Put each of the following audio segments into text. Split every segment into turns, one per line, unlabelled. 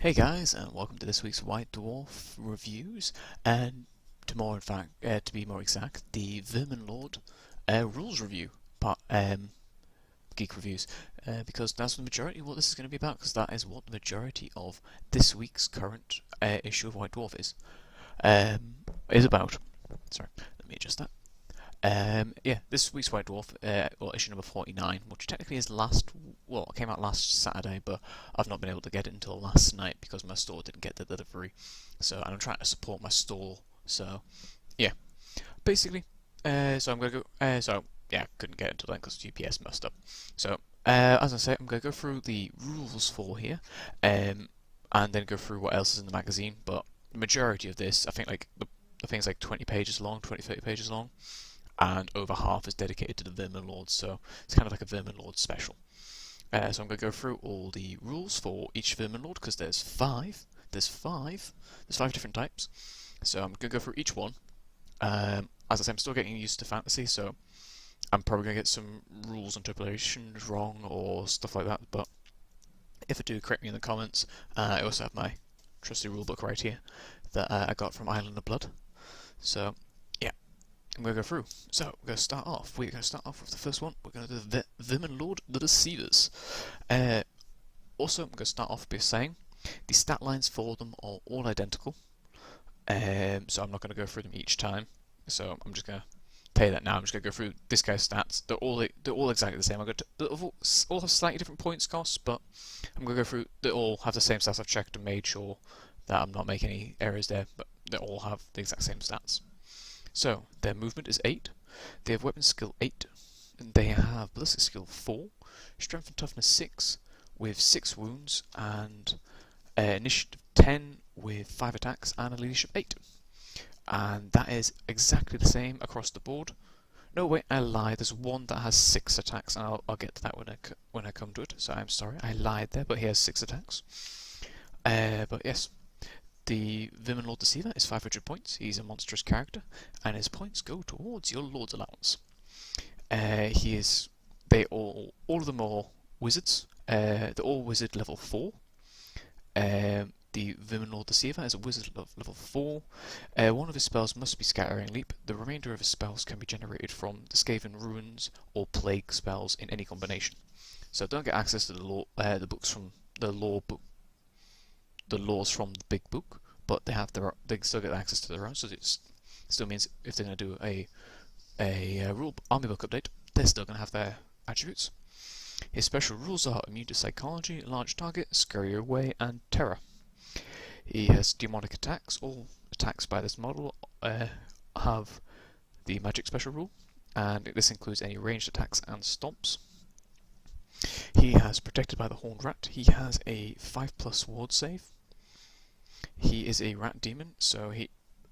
Hey guys, and welcome to this week's Whitedwarf reviews, and to be more exact, the Verminlord rules review part, Geek reviews, because that's the majority of what this is going to be about, because that is what the majority of this week's current issue of White Dwarf is about. Sorry, let me adjust that. Yeah, this week's White Dwarf, issue number 49, which technically is it came out last Saturday, but I've not been able to get it until last night because my store didn't get the delivery. So I'm trying to support my store. So yeah, basically, so I'm gonna go. Couldn't get it until then because UPS messed up. So as I say, I'm gonna go through the rules for here, and then go through what else is in the magazine. But the majority of this, I think, the thing's like 20 pages long, 20-30 pages long, and over half is dedicated to the Verminlords, so it's kind of like a Verminlord special. So I'm going to go through all the rules for each Verminlord, because there's five. There's five different types. So I'm going to go through each one. As I say, I'm still getting used to fantasy, so I'm probably going to get some rules interpolations wrong or stuff like that, but if I do, correct me in the comments. I also have my trusty rulebook right here that I got from Island of Blood. So yeah, I'm going to go through. So we're going to start off. We're going to start off with the first one. We're going to do the Verminlord the Deceivers. Also, I'm going to start off by saying the stat lines for them are all identical. So I'm not going to go through them each time. So I'm just going to tell you that now. I'm just going to go through this guy's stats. They're all exactly the same. They all have slightly different points costs, but I'm going to go through. They all have the same stats. I've checked and made sure that I'm not making any errors there, but they all have the exact same stats. So their movement is 8. They have weapon skill 8. And they have ballistic skill 4, strength and toughness 6 with 6 wounds, and initiative 10 with 5 attacks, and a leadership 8. And that is exactly the same across the board. No, wait, I lied. There's one that has 6 attacks, and I'll get to that when I come to it. So I'm sorry, I lied there, but he has 6 attacks. But yes. The Verminlord Deceiver is 500 points. He's a monstrous character, and his points go towards your Lord's allowance. All of them are wizards. They're all wizard level 4. The Verminlord Deceiver is a wizard level 4. One of his spells must be Scattering Leap. The remainder of his spells can be generated from the Skaven Runes or Plague spells in any combination. So don't get access to the books from the laws from the big book, but they still get access to their own. So it still means if they're going to do a rule army book update, they're still going to have their attributes. His special rules are immune to psychology, large target, scurry away, and terror. He has demonic attacks. All attacks by this model have the magic special rule, and this includes any ranged attacks and stomps. He has protected by the Horned Rat. He has a 5+ ward save. He is a rat demon, so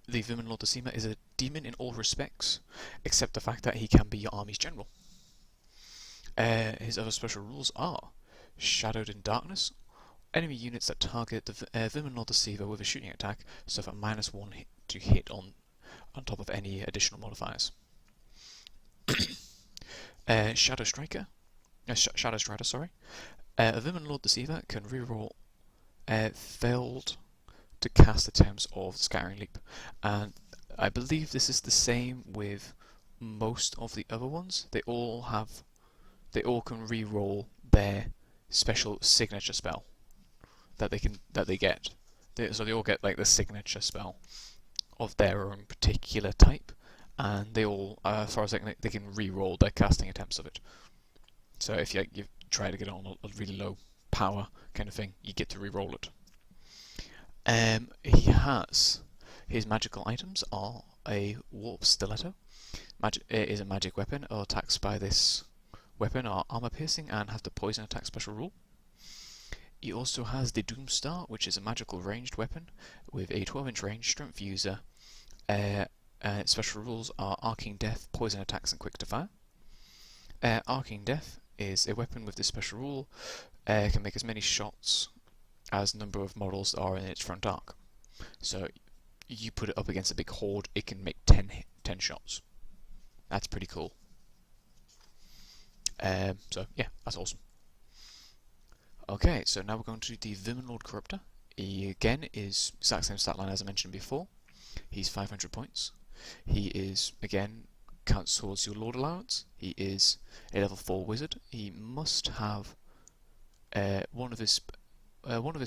the Verminlord Deceiver is a demon in all respects, except the fact that he can be your army's general. His other special rules are Shadowed in Darkness. Enemy units that target the Verminlord Deceiver with a shooting attack suffer -1 to hit on top of any additional modifiers. Shadow Strider, sorry. A Verminlord Deceiver can reroll failed to cast attempts of Scattering Leap, and I believe this is the same with most of the other ones. They all can re-roll their special signature spell that they get. So they all get like the signature spell of their own particular type, and they all, as far as they can re-roll their casting attempts of it. So if you try to get on a really low power kind of thing, you get to re-roll it. His magical items are a warp stiletto. It is a magic weapon. All attacks by this weapon are armor piercing and have the poison attack special rule. He also has the Doomstar, which is a magical ranged weapon with a 12-inch range, strength user. Its special rules are Arcane Death, poison attacks, and quick to fire. Arcane Death is a weapon with this special rule. It can make as many shots as number of models are in its front arc. So you put it up against a big horde, it can make 10 shots. That's pretty cool. So yeah, that's awesome. Okay, so now we're going to the Verminlord Corruptor. He again is exact same stat line as I mentioned before. He's 500 points. He is again counts towards your Lord allowance. He is a level 4 wizard. He must have one of his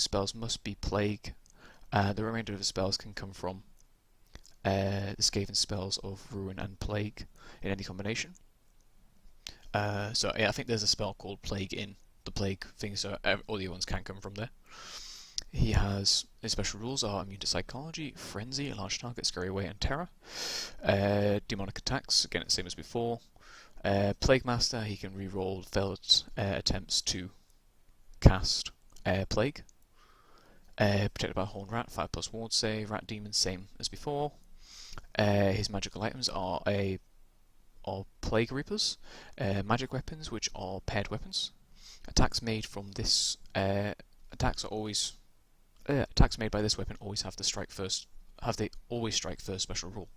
spells must be Plague. The remainder of his spells can come from the Skaven spells of Ruin and Plague in any combination. So yeah, I think there's a spell called Plague in the Plague thing, so all the other ones can come from there. He has his special rules are immune to psychology, frenzy, large target, scary away, and terror. Demonic attacks, again the same as before. Plague Master, he can reroll failed attempts to cast Plague. Protected by Horned Rat, 5+ ward save. Rat Demon, same as before. His magical items are Plague Reapers, magic weapons, which are paired weapons. Attacks made from this attacks made by this weapon always have to strike first. They always strike first special rule?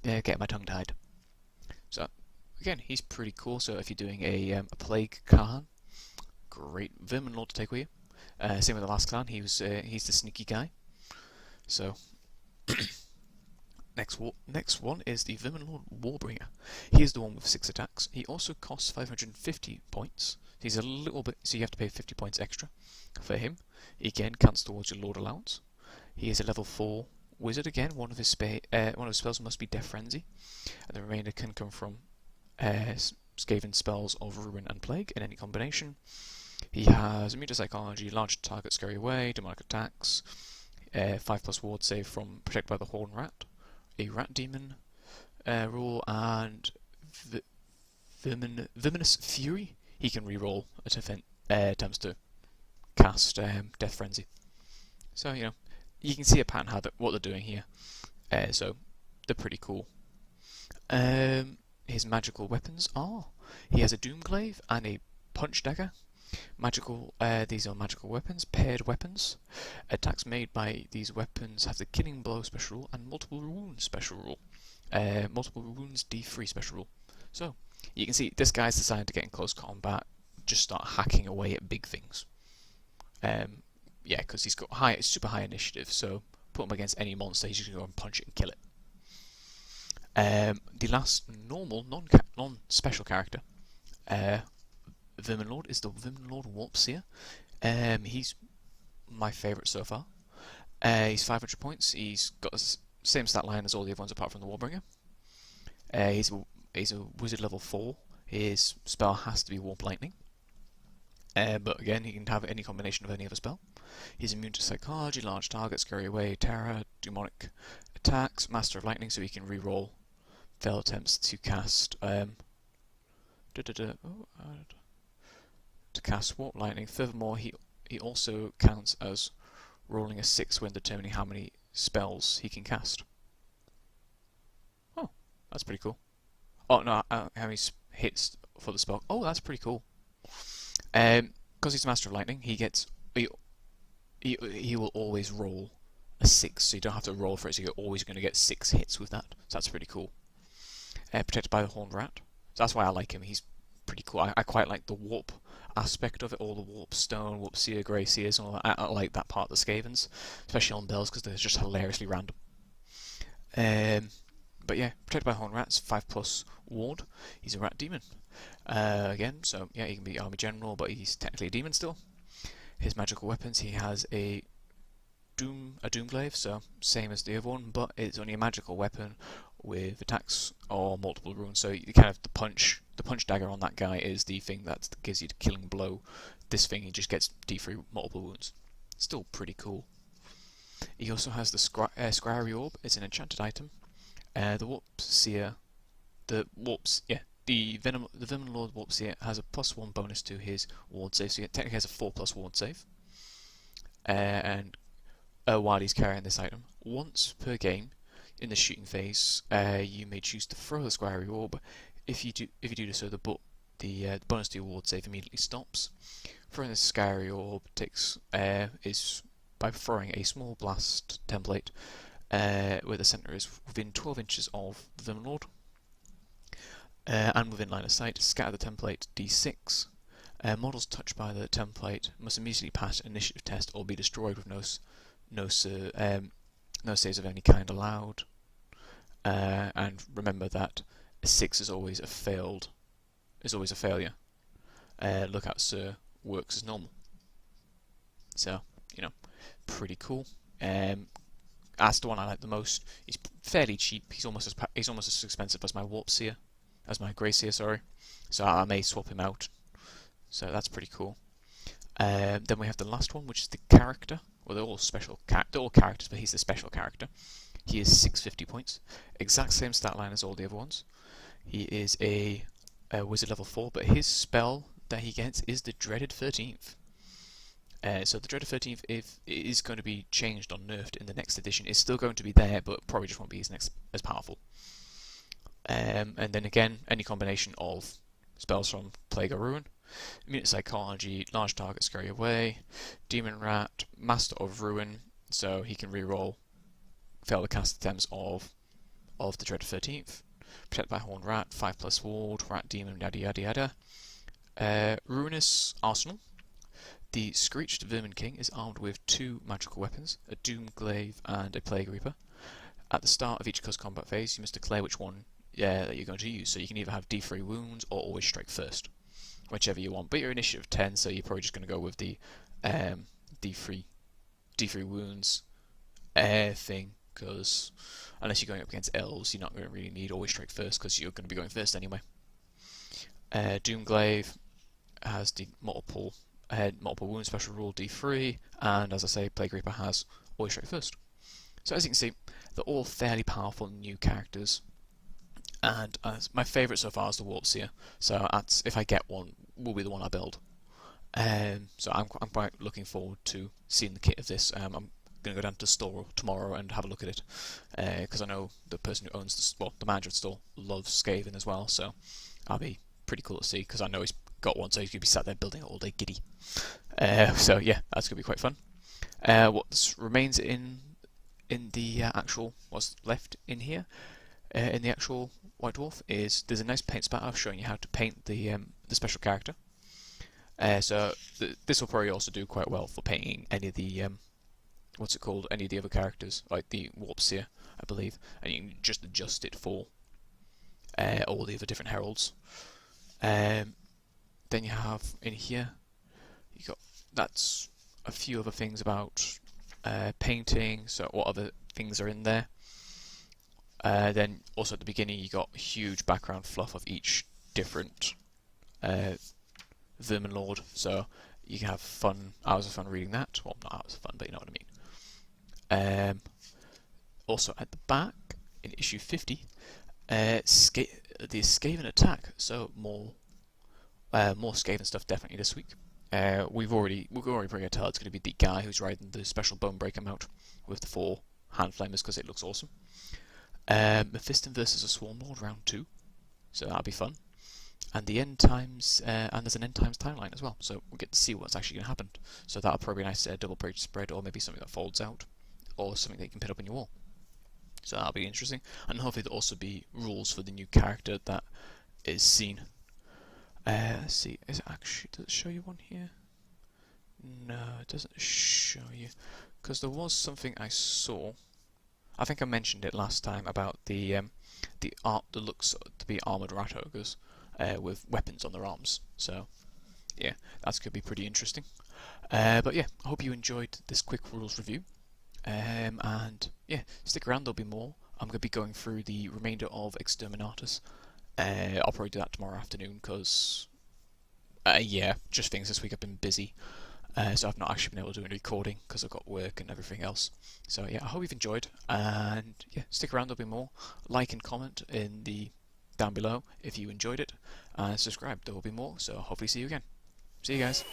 Get my tongue tied. So again, he's pretty cool. So if you're doing a Plague clan, great Verminlord to take with you. Same with the last clan. He's the sneaky guy. So next one is the Verminlord Warbringer. He is the one with 6 attacks. He also costs 550 points. He's a little bit, so you have to pay 50 points extra for him. He again counts towards your Lord allowance. He is a level 4 wizard again. One of his spells must be Death Frenzy, and the remainder can come from Skaven spells of Ruin and Plague in any combination. He has immune to psychology, large target, scary away, demonic attacks, 5+ ward save from protected by the Horned Rat, a Rat Demon rule, and Verminous Fury. He can reroll attempts to cast Death Frenzy. So you can see a pattern what they're doing here. So they're pretty cool. His magical weapons are he has a Doomglaive and a Punch Dagger. These are magical weapons, paired weapons. Attacks made by these weapons have the Killing Blow special rule and Multiple Wounds special rule. Multiple Wounds D3 special rule. So you can see this guy's decided to get in close combat, just start hacking away at big things. Yeah, because he's got super high initiative, so put him against any monster, he's just going to go and punch it and kill it. The last normal, non-special character, Verminlord, is the Verminlord Warpseer. He's my favourite so far. He's 500 points, he's got the same stat line as all the other ones apart from the Warbringer. He's a wizard level 4, his spell has to be Warp Lightning. But again, he can have any combination of any other spell. He's immune to psychology, large target, scary away, terror, demonic attacks, master of lightning, so he can reroll failed attempts to cast to cast warp lightning. Furthermore, he also counts as rolling a 6 when determining how many spells he can cast. Oh, that's pretty cool. Oh no, how many hits for the spell? Oh, that's pretty cool. Because he's Master of Lightning, he will always roll a 6, so you don't have to roll for it, so you're always going to get 6 hits with that. So that's pretty cool. Protected by the Horned Rat. So that's why I like him. He's pretty cool. I quite like the warp aspect of it, all the warp stone, warp seer, grey seers, and all that. I like that part of the Skavens, especially on bells because they're just hilariously random. But yeah, protected by Horned Rats, 5+ ward. He's a rat demon. Again, so yeah, he can be army general, but he's technically a demon still. His magical weapons, he has a Doomglaive, so same as the other one, but it's only a magical weapon with attacks or multiple runes. So you kind of the punch dagger on that guy is the thing that gives you the killing blow. This thing, he just gets D3 multiple wounds. Still pretty cool. He also has the Scryry Orb. It's an enchanted item. The Warpseer, the Verminlord Warpseer has a +1 bonus to his ward save, so he technically has a 4+ ward save. And while he's carrying this item, once per game in the shooting phase, you may choose to throw the Scryry Orb. If you do so, the bonus to your ward save immediately stops. Throwing the Scryry Orb is by throwing a small blast template where the centre is within 12 inches of the Verminlord and within line of sight. Scatter the template d6. Models touched by the template must immediately pass an initiative test or be destroyed with no no no saves of any kind allowed, and remember that a 6 is always a failure. Lookout Sir works as normal. So, pretty cool. That's the one I like the most. He's fairly cheap. He's almost as expensive as my Grey Seer, sorry. So I may swap him out. So that's pretty cool. Then we have the last one, which is the character. Well, they're all they're all characters, but he's the special character. He is 650 points. Exact same stat line as all the other ones. He is a wizard level 4, but his spell that he gets is the Dreaded 13th. So the Dreaded 13th, if it is going to be changed or nerfed in the next edition, it's still going to be there, but probably just won't be as powerful. And then again, any combination of spells from Plague or Ruin, Immunity Psychology, Large Target Scurry Away, Demon Rat, Master of Ruin, so he can reroll failed cast attempts of the Dreaded 13th. Protect by Horned Rat, 5+ Ward, Rat Demon, yada yada yada. Ruinous Arsenal. The Screeched Vermin King is armed with 2 magical weapons, a Doom Glaive and a Plague Reaper. At the start of each close combat phase, you must declare which one that you're going to use, so you can either have D3 wounds or always strike first, whichever you want. But you're initiative 10, so you're probably just going to go with the D3 wounds thing, because unless you're going up against elves, you're not going to really need always strike first, because you're going to be going first anyway. Doom Glaive has the multiple wound special rule D3, and as I say, Plague Reaper has always strike first. So as you can see, they're all fairly powerful new characters, and my favourite so far is the Warp Seer. So if I get one, will be the one I build. So I'm quite looking forward to seeing the kit of this. I'm going to go down to the store tomorrow and have a look at it, because I know the person who owns the manager of the store loves Skaven as well. So I'll be pretty cool to see, because I know he's got one, so he's going to be sat there building it all day giddy. So yeah, that's going to be quite fun. What remains in the actual, what's left in here, in the actual White Dwarf, is there's a nice paint spatter showing you how to paint the special character. So this will probably also do quite well for painting any of the any of the other characters, like the Warp Seer, I believe, and you can just adjust it for all the other different heralds. Then you have in here, that's a few other things about painting, so what other things are in there. Then also at the beginning you got huge background fluff of each different Verminlord, so you can have hours of fun reading that. Well, not hours of fun, but you know what I mean. Also at the back, in issue 50, the Skaven attack, so more Skaven stuff definitely this week. We've already pretty tell it's going to be the guy who's riding the special Bonebreaker mount with the 4 hand flamers, because it looks awesome. Mephiston versus a Swarm Lord round 2, so that'll be fun. And the end times, and there's an end times timeline as well, so we'll get to see what's actually going to happen. So that'll probably be a nice double page spread, or maybe something that folds out, or something that you can pin up on your wall. So that'll be interesting, and hopefully there'll also be rules for the new character that is seen. Let's see, does it show you one here? No, it doesn't show you, because there was something I saw. I think I mentioned it last time about the art that looks to be armoured rat ogres with weapons on their arms. So yeah, that's going to be pretty interesting. But yeah, I hope you enjoyed this quick rules review. And yeah, stick around, there'll be more. I'm going to be going through the remainder of Exterminatus. I'll probably do that tomorrow afternoon, because yeah, just things this week I've been busy. So I've not actually been able to do any recording because I've got work and everything else. So yeah, I hope you've enjoyed, and yeah, stick around, there'll be more. Like and comment down below if you enjoyed it, and subscribe, there will be more. So hopefully see you again. See you guys.